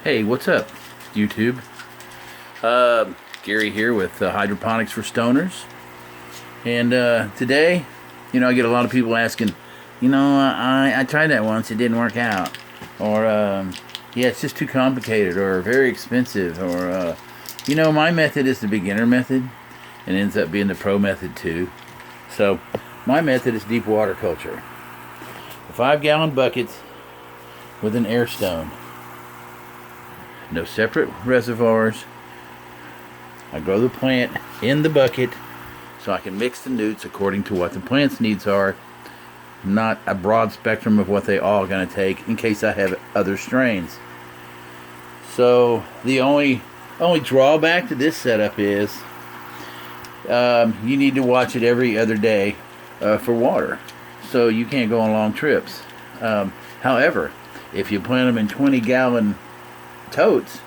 Hey, what's up, YouTube? Gary here with Hydroponics for Stoners. And today, I get a lot of people asking, I tried that once, it didn't work out. Or, yeah, it's just too complicated or very expensive. Or, my method is the beginner method and ends up being the pro method too. So, my method is deep water culture. 5-gallon buckets with an air stone. No separate reservoirs. I grow the plant in the bucket so I can mix the newts according to what the plant's needs are, not a broad spectrum of what they all are going to take in case I have other strains. So the only drawback to this setup is you need to watch it every other day for water, so you can't go on long trips. However, if you plant them in 20-gallon totes,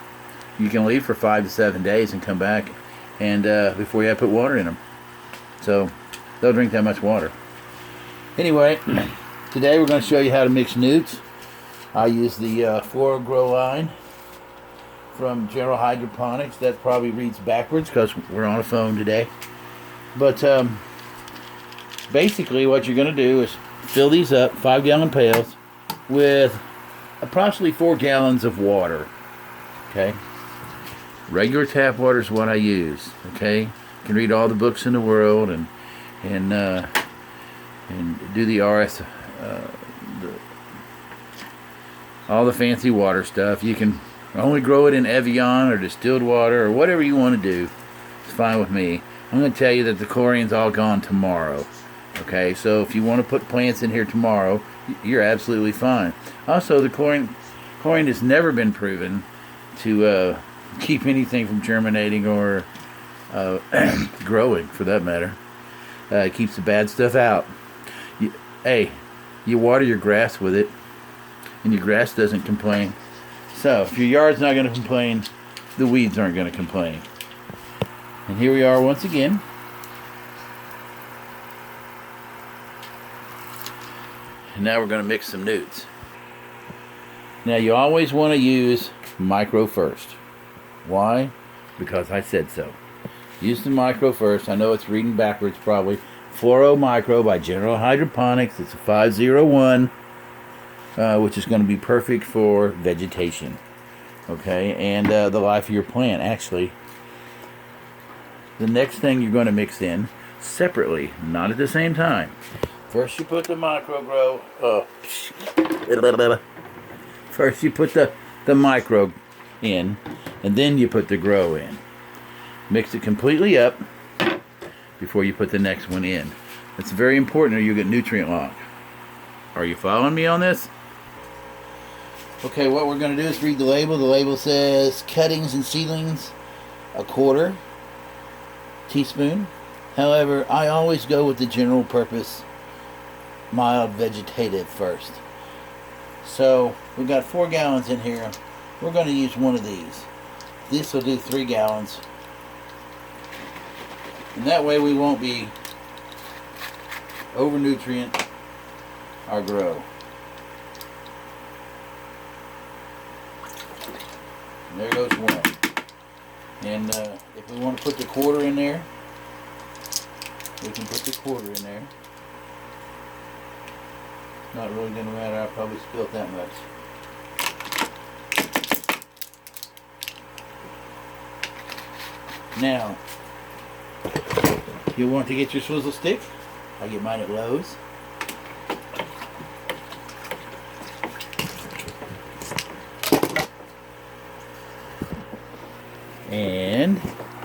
you can leave for 5 to 7 days and come back and before you have to put water in them, so they'll drink that much water. Anyway, today we're going to show you how to mix newts. I use the floral grow line from General Hydroponics. That probably reads backwards because we're on a phone today, but basically what you're going to do is fill these up 5-gallon pails with approximately 4 gallons of water. Okay, regular tap water is what I use. Okay, you can read all the books in the world and do the RS, all the fancy water stuff. You can only grow it in Evian or distilled water or whatever you want to do. It's fine with me. I'm going to tell you that the chlorine's all gone tomorrow. Okay, so if you want to put plants in here tomorrow, you're absolutely fine. Also, the chlorine has never been proven to keep anything from germinating or growing, for that matter. It keeps the bad stuff out. You water your grass with it, and your grass doesn't complain. So, if your yard's not going to complain, the weeds aren't going to complain. And here we are once again. And now we're going to mix some newts. Now, you always want to use micro first. Why? Because I said so. Use the micro first. I know it's reading backwards probably. Fluoro Micro by General Hydroponics. It's a 501, which is going to be perfect for vegetation. Okay, and the life of your plant. Actually, the next thing you're going to mix in separately, not at the same time. First you put the micro grow. First you put the micro in, and then you put the grow in. Mix it completely up before you put the next one in. It's very important or you'll get nutrient lock. Are you following me on this? Okay, what we're going to do is read the label. The label says cuttings and seedlings, 1/4 teaspoon. However, I always go with the general purpose mild vegetative first. So we've got 4 gallons in here. We're going to use one of these. This will do 3 gallons. And that way we won't be over nutrient our grow. And there goes one. And if we want to put the 1/4 in there, we can put the 1/4 in there. Not really going to matter. I probably spilled that much. Now, you'll want to get your swizzle stick. I get mine at Lowe's. And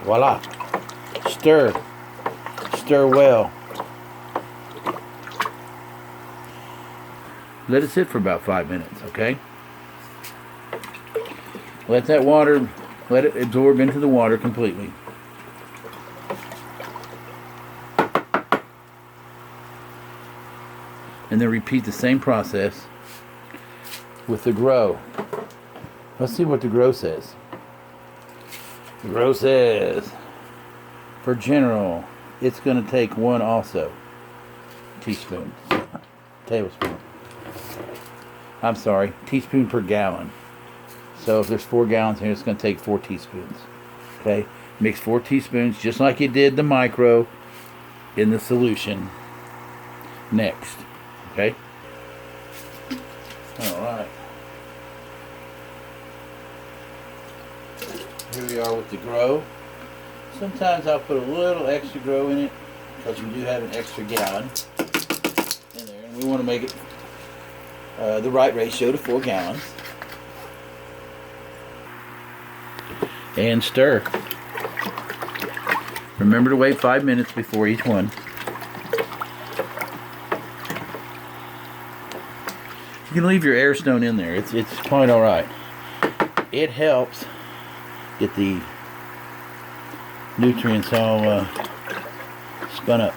voila. Stir. Stir well. Let it sit for about 5 minutes, okay? Let that water, let it absorb into the water completely. And then repeat the same process with the grow. Let's see what the grow says. The grow says, for general, it's going to take 1 also. Teaspoon. Tablespoon. I'm sorry, teaspoon per gallon. So if there's 4 gallons here, it's going to take 4 teaspoons. Okay, mix 4 teaspoons just like you did the micro in the solution. Next, okay. All right. Here we are with the grow. Sometimes I'll put a little extra grow in it because we do have an extra gallon in there, and we want to make it the right ratio to 4 gallons. And stir. Remember to wait 5 minutes before each one. You can leave your air stone in there. It's quite all right. It helps get the nutrients all spun up.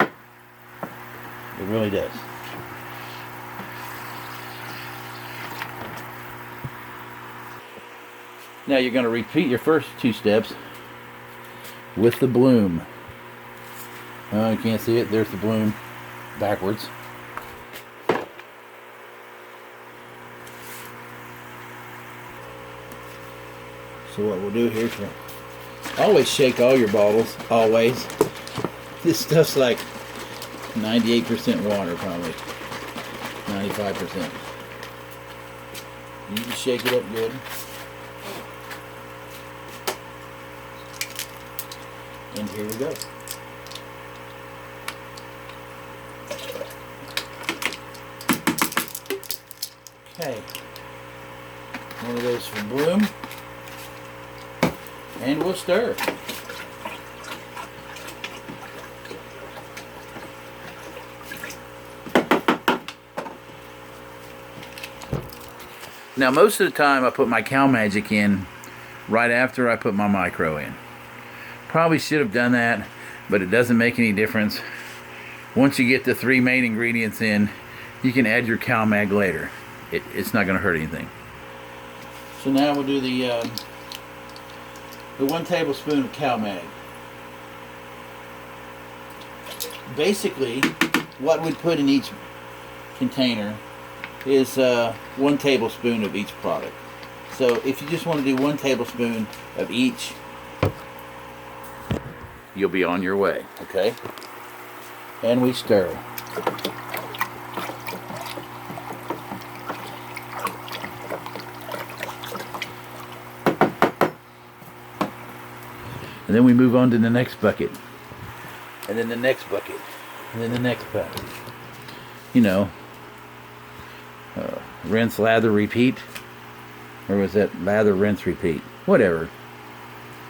It really does. Now you're going to repeat your first 2 steps with the bloom. Oh, you can't see it. There's the bloom backwards. So what we'll do here is we'll always shake all your bottles. Always. This stuff's like 98% water, probably 95%. You can shake it up good. And here we go. Okay. One of those for bloom. And we'll stir. Now most of the time I put my Cal Magic in right after I put my micro in. Probably should have done that, but it doesn't make any difference. Once you get the 3 main ingredients in, you can add your Cal Mag later. It's not going to hurt anything. So now we'll do the 1 tablespoon of Cal Mag. Basically, what we'd put in each container is 1 tablespoon of each product. So if you just want to do 1 tablespoon of each, you'll be on your way, okay? And we stir. And then we move on to the next bucket. And then the next bucket. And then the next bucket. You know, rinse, lather, repeat. Or was that lather, rinse, repeat? Whatever.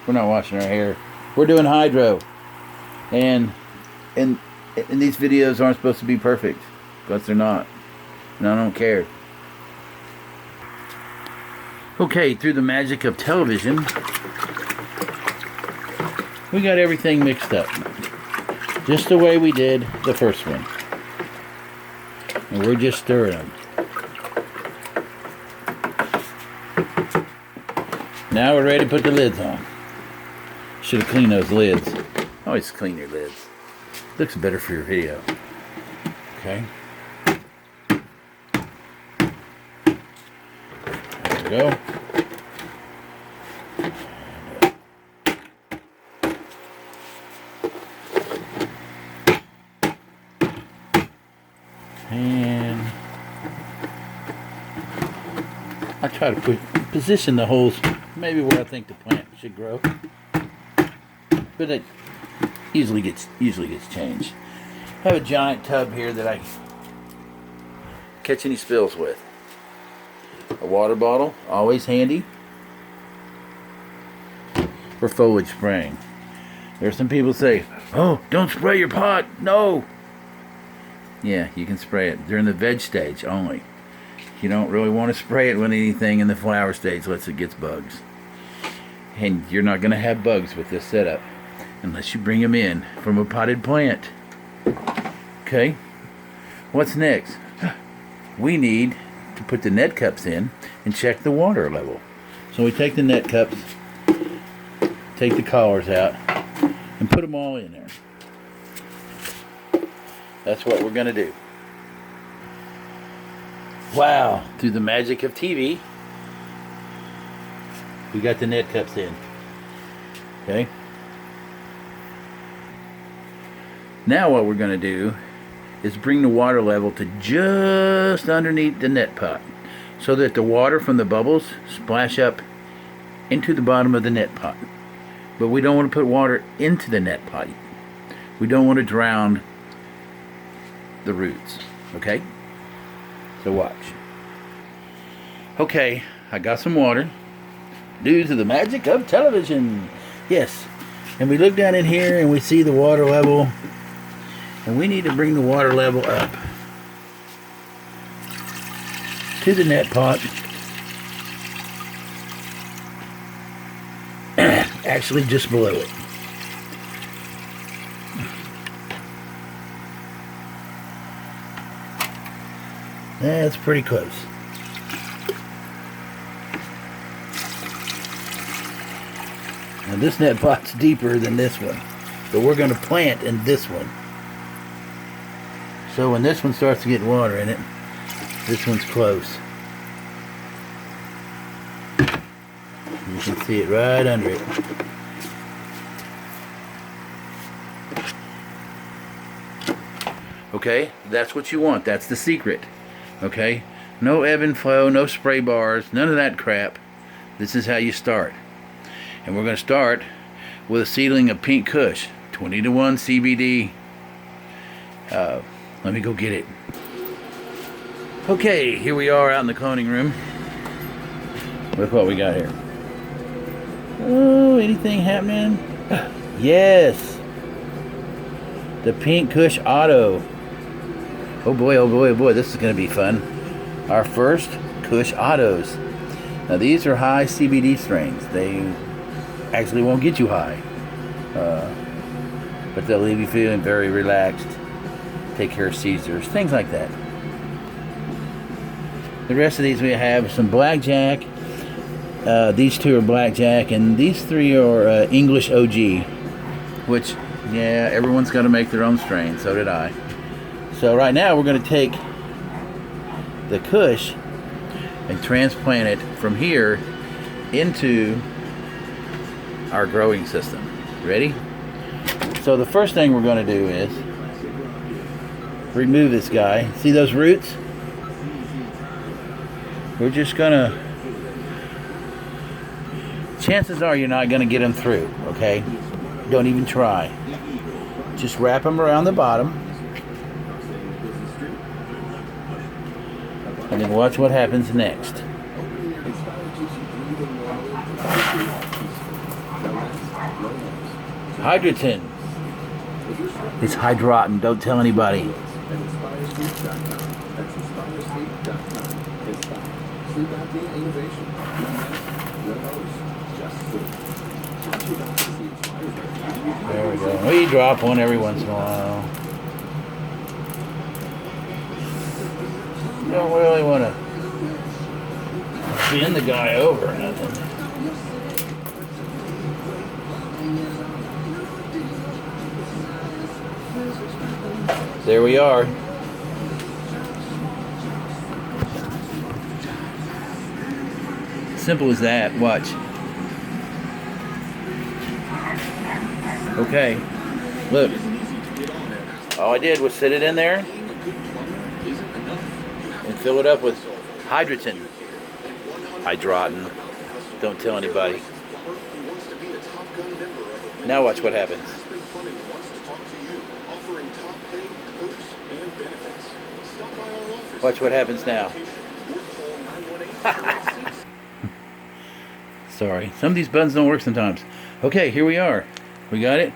We're not washing our hair. We're doing hydro. And these videos aren't supposed to be perfect. But they're not. And I don't care. Okay, through the magic of television, we got everything mixed up. Just the way we did the first one. And we're just stirring them. Now we're ready to put the lids on. Should have cleaned those lids. Always clean your lids. Looks better for your video. Okay. There we go. And I try to position the holes maybe where I think the plant should grow, but it usually gets changed. I have a giant tub here that I catch any spills with. A water bottle, always handy for foliage spraying. There are some people say, "Oh, don't spray your pot." No. Yeah, you can spray it during the veg stage only. You don't really want to spray it with anything in the flower stage unless it gets bugs. And you're not going to have bugs with this setup unless you bring them in from a potted plant. Okay, what's next? We need to put the net cups in and check the water level. So we take the net cups, take the collars out, and put them all in there. That's what we're going to do. Wow, through the magic of TV, We got the net cups in. Okay. Now what we're going to do is bring the water level to just underneath the net pot, so that the water from the bubbles splash up into the bottom of the net pot. But we don't want to put water into the net pot. We don't want to drown the roots. Okay? So watch. Okay, I got some water. Due to the magic of television. Yes. And we look down in here and we see the water level. And we need to bring the water level up to the net pot. Actually just below it. That's pretty close. Now this net pot's deeper than this one, but we're going to plant in this one. So when this one starts to get water in it, this one's close. You can see it right under it. Okay, that's what you want. That's the secret. Okay, no ebb and flow, no spray bars, none of that crap. This is how you start. And we're going to start with a seedling of Pink Kush, 20-to-1 CBD. Let me go get it. Okay, here we are out in the cloning room. Look what we got here. Oh, anything happening? Yes. The Pink Kush Auto. Oh boy, oh boy, oh boy, this is going to be fun. Our first Kush Autos. Now these are high CBD strains. They actually won't get you high. But they'll leave you feeling very relaxed. Take care of seizures, things like that. The rest of these we have some Blackjack. These two are Blackjack, and these three are English OG. Which, yeah, everyone's got to make their own strain. So did I. So right now we're going to take the Kush and transplant it from here into our growing system. Ready? So the first thing we're going to do is remove this guy. See those roots? We're just going to... Chances are you're not going to get them through, okay? Don't even try. Just wrap them around the bottom. And then watch what happens next. Hydroton. It's Hydroton. Don't tell anybody. There we go. We drop one every once in a while. You don't really want to bend the guy over or nothing. There we are. Simple as that. Watch. Okay. Look. All I did was sit it in there and fill it up with Hydroton. Hydroton. Don't tell anybody. Now watch what happens. Watch what happens now. Sorry. Some of these buttons don't work sometimes. Okay, here we are. We got it.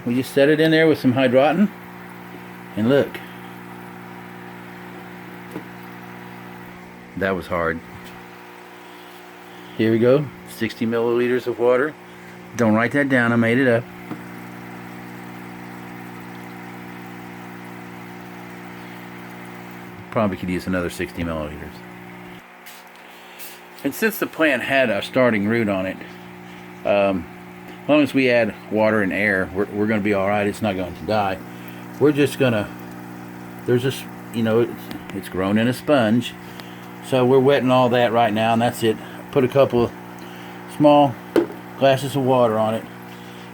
We just set it in there with some Hydroton. And look. That was hard. Here we go. 60 milliliters of water. Don't write that down. I made it up. Probably could use another 60 milliliters. And since the plant had a starting root on it, as long as we add water and air, we're going to be all right. It's not going to die. We're just going to, there's this, you know, it's grown in a sponge. So we're wetting all that right now, and that's it. Put a couple small glasses of water on it.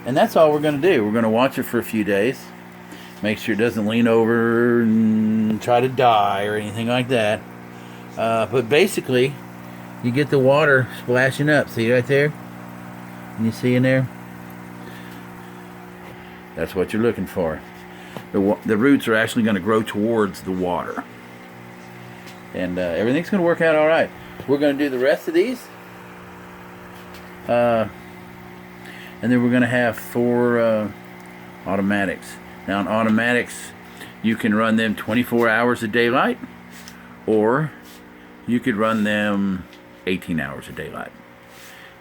And that's all we're going to do. We're going to watch it for a few days. Make sure it doesn't lean over and try to die or anything like that. But basically, you get the water splashing up. See right there? Can you see in there? That's what you're looking for. The roots are actually going to grow towards the water. And everything's going to work out all right. We're going to do the rest of these. And then we're going to have 4 automatics. Now, in automatics, you can run them 24 hours of daylight, or you could run them 18 hours of daylight.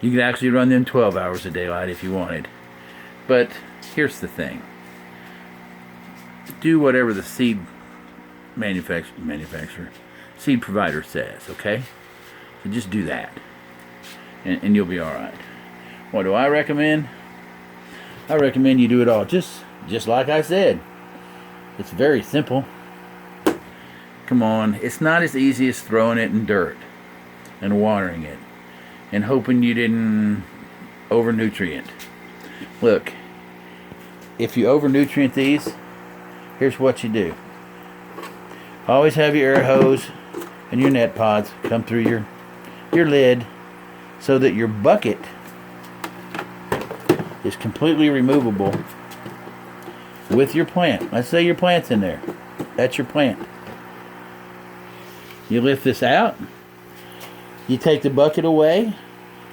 You could actually run them 12 hours of daylight if you wanted. But here's the thing. Do whatever the seed seed provider says, okay? So just do that. And you'll be alright. What do I recommend? I recommend you do it all just like I said. It's very simple. Come on, it's not as easy as throwing it in dirt and watering it and hoping you didn't over-nutrient. Look, if you over-nutrient these, here's what you do. Always have your air hose and your net pods come through your lid so that your bucket is completely removable with your plant. Let's say your plant's in there. That's your plant. You lift this out. You take the bucket away.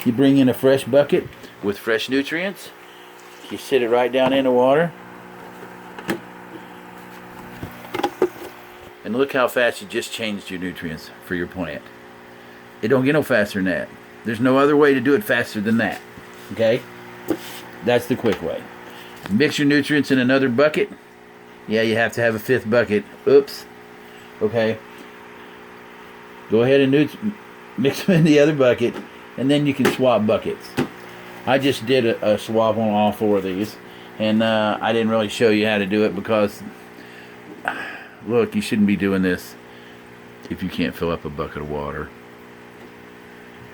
You bring in a fresh bucket with fresh nutrients. You sit it right down in the water. And look how fast you just changed your nutrients for your plant. It don't get no faster than that. There's no other way to do it faster than that. Okay? That's the quick way. Mix your nutrients in another bucket. Yeah, you have to have a 5th bucket. Oops. Okay. Go ahead and mix them in the other bucket, and then you can swap buckets. I just did a swap on all 4 of these, and I didn't really show you how to do it because, look, you shouldn't be doing this if you can't fill up a bucket of water.